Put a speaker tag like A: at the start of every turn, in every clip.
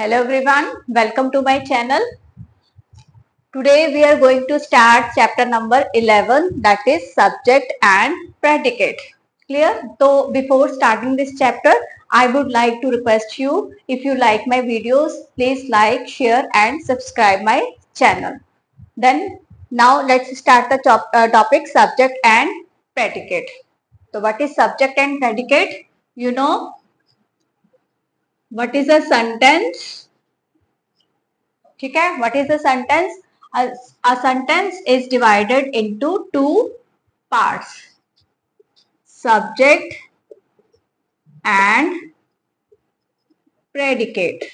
A: Hello everyone, welcome to my channel. Today we are going to start chapter number 11, that is subject and predicate. Clear? So before starting this chapter, I would like to request you, if you like my videos, please like, share and subscribe my channel. Then now let's start the topic subject and predicate. So what is subject and predicate? You know what is a sentence? ठीक है, what is a sentence? A sentence is divided into two parts, subject and predicate.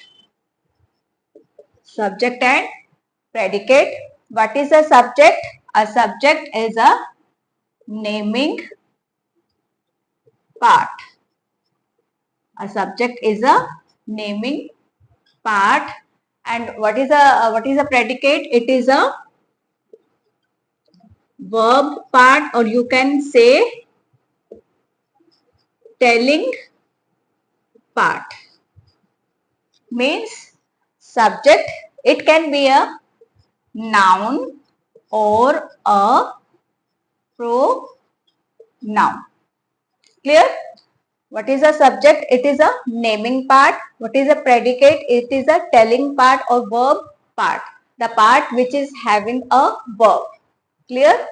A: Subject and predicate. What is a subject? A subject is a naming part. A subject is a naming part. And what is a predicate? It is a verb part, or you can say telling part. Means subject, it can be a noun or a pronoun. Clear? What is a subject? It is a naming part. What is a predicate? It is a telling part or verb part. The part which is having a verb. Clear?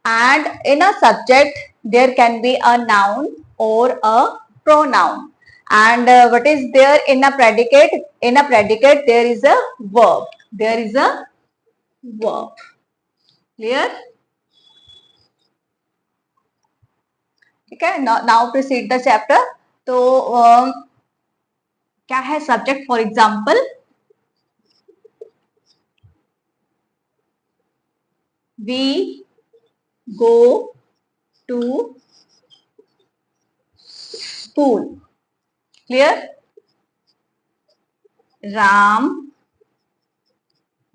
A: And in a subject, there can be a noun or a pronoun. And what is there in a predicate? In a predicate, there is a verb. There is a verb. Clear? ठीक है. Now proceed the chapter. तो क्या है subject? For example, we go to school. Clear? Ram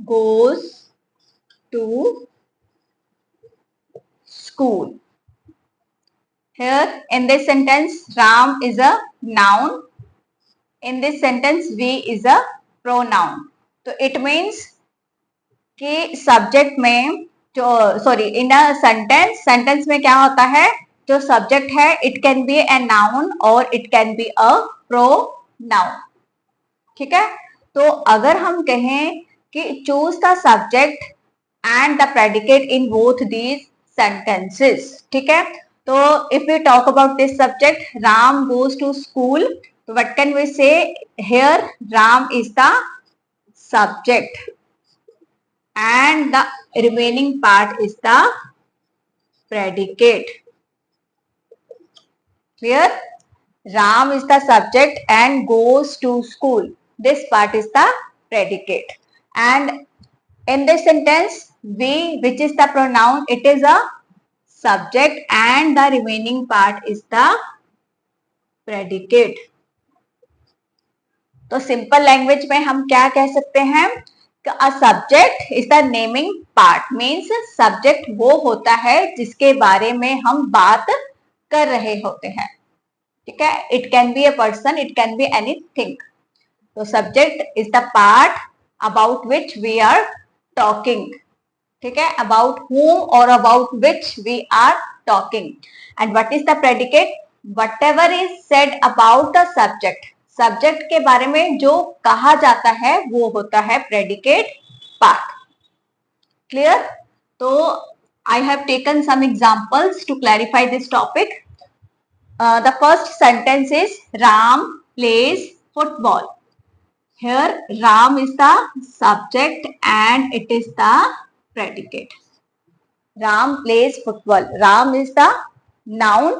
A: goes to school. Here in this sentence, Ram is a noun. In this sentence, we is a pronoun. So it means कि subject में जो in a sentence में क्या होता है? जो subject है, it can be a noun or it can be a pronoun. ठीक है? तो अगर हम कहें कि choose the subject and the predicate in both these sentences. ठीक है? So if we talk about this subject, Ram goes to school. So what can we say here? Ram is the subject and the remaining part is the predicate. Clear? Ram is the subject and goes to school. This part is the predicate. And in this sentence, we, which is the pronoun, it is a subject and the remaining part is the predicate. तो simple language में हम क्या कह सकते हैं? A subject is the naming part. Means subject वो होता है जिसके बारे में हम बात कर रहे होते हैं. ठीक है? It can be a person, it can be anything. तो subject is the part about which we are talking. ठीक है? About whom or about which we are talking. And what is the predicate? Whatever is said about the subject. Subject के बारे में जो कहा जाता है वो होता है प्रेडिकेट पार्ट. क्लियर? तो I have taken some examples to clarify this topic. The first sentence is Ram plays football. Here Ram is the subject and it is the predicate. Ram plays football. Ram is the noun,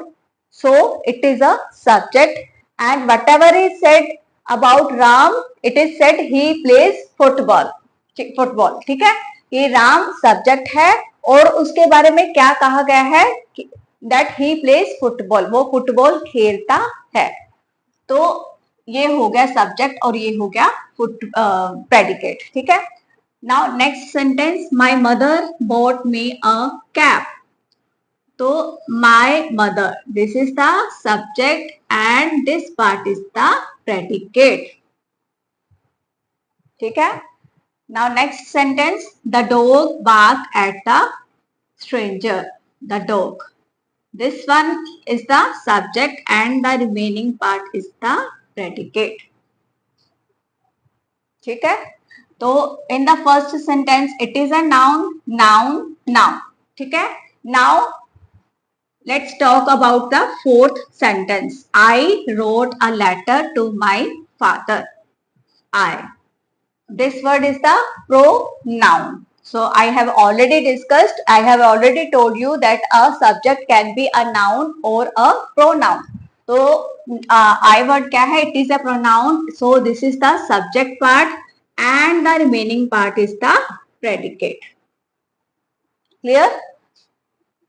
A: so it is a subject. And whatever is said about Ram, it is said he plays football. Football. ठीक है? ये Ram subject है और उसके बारे में क्या कहा गया है? That he plays football. वो फुटबॉल खेलता है. तो ये हो गया सब्जेक्ट और ये हो गया प्रेडिकेट. ठीक है? Now next sentence, my mother bot me a cap. तो my mother, this is the subject and this part is the predicate. ठीक है. Now next sentence, the dog barked at the stranger. The dog. This one is the subject and the remaining part is the predicate. ठीक है. तो in the first sentence it is a noun, noun, noun. ठीक है. Now let's talk about the fourth sentence. I wrote a letter to my father. I. This word is the pronoun. So I have already discussed, I have already told you that a subject can be a noun or a pronoun. So I word क्या है? It is a pronoun. So this is the subject part and the remaining part is the predicate. Clear?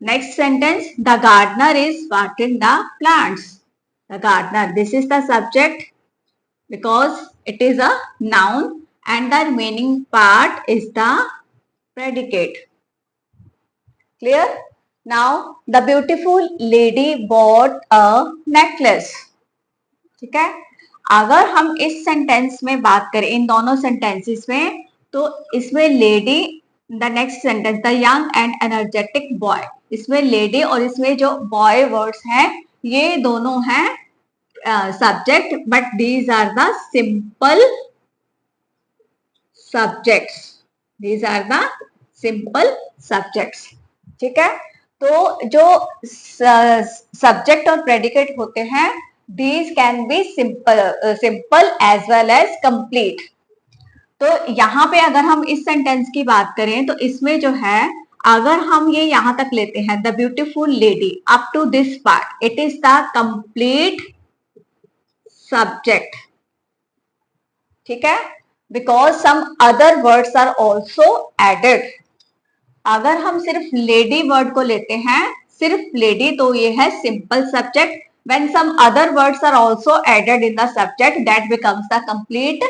A: Next sentence, the gardener is watering the plants. The gardener, this is the subject because it is a noun and the remaining part is the predicate. Clear? Now, the beautiful lady bought a necklace. ठीक है. अगर हम इस sentence में बात करें, इन दोनों sentences में, तो इसमें lady, the next sentence, the young and energetic boy, इसमें लेडी और इसमें जो बॉय वर्ड्स हैं ये दोनों हैं subject, but these are the simple subjects. These are the simple subjects. ठीक है. तो जो subject और predicate होते हैं, these can be simple as well as complete. तो यहाँ पे अगर हम इस सेंटेंस की बात करें तो इसमें जो है, अगर हम ये यहां तक लेते हैं, the beautiful lady up to this part, it is the complete subject. ठीक है. Because some other words are also added. अगर हम सिर्फ लेडी वर्ड को लेते हैं, सिर्फ लेडी, तो ये है simple subject. When some other words are also added in the subject, that becomes the complete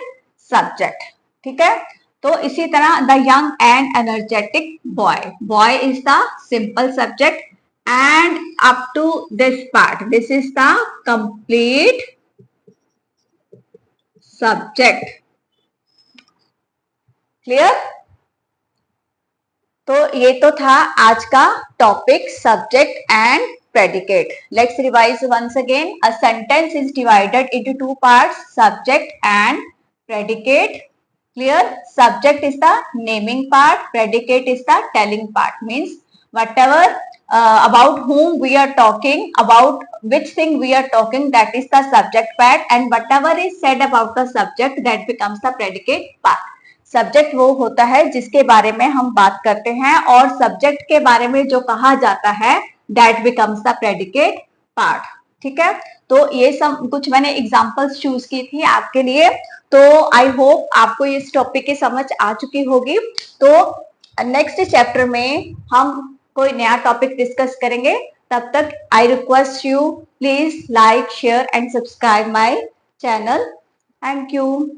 A: subject. ठीक है. तो इसी तरह the young and energetic boy. Boy is the simple subject and up to this part, this is the complete subject. Clear? तो ये तो था आज का topic subject and predicate. Let's revise once again. A sentence is divided into two parts, subject and predicate. Clear? Subject is the naming part, predicate is the telling part. Means whatever about whom we are talking, about which thing we are talking, that is the subject part, and whatever is said about the subject, that becomes the predicate part. Subject वो होता है जिसके बारे में हम बात करते हैं, और सब्जेक्ट के बारे में जो कहा जाता है, that becomes the predicate part. ठीक है. तो ये सब कुछ मैंने एग्जांपल्स चूज की थी आपके लिए. तो आई होप आपको इस टॉपिक की समझ आ चुकी होगी. तो नेक्स्ट चैप्टर में हम कोई नया टॉपिक डिस्कस करेंगे. तब तक I request you, please like, share and subscribe my channel. Thank you.